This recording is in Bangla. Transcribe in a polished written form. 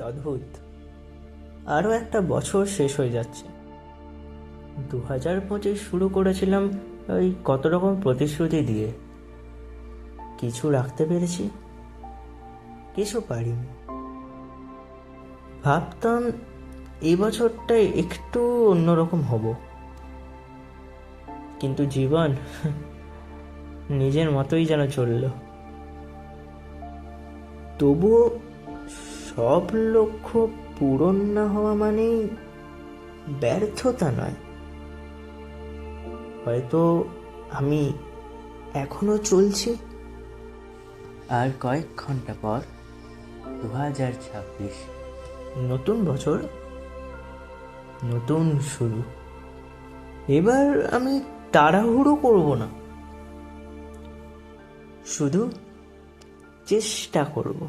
অদ্ভুত। আরও একটা বছর শেষ হয়ে যাচ্ছে। 2025 শুরু করেছিলাম ওই কত রকম প্রতিশ্রুতি দিয়ে। কিছু রাখতে পেরেছি, কিছু পারিনি। ভাবতাম এই বছরটাই একটু অন্যরকম হব, কিন্তু জীবন নিজের মতোই যেন চলল। তবুও সব লক্ষ্য পূরণ না হওয়া মানেই ব্যর্থতা নয়। হয়তো আমি এখনো চলছি। আর কয়েক ঘন্টা পর 2026, নতুন বছর, নতুন শুরু। এবার আমি তাড়াহুড়ো করব না, শুধু চেষ্টা করব।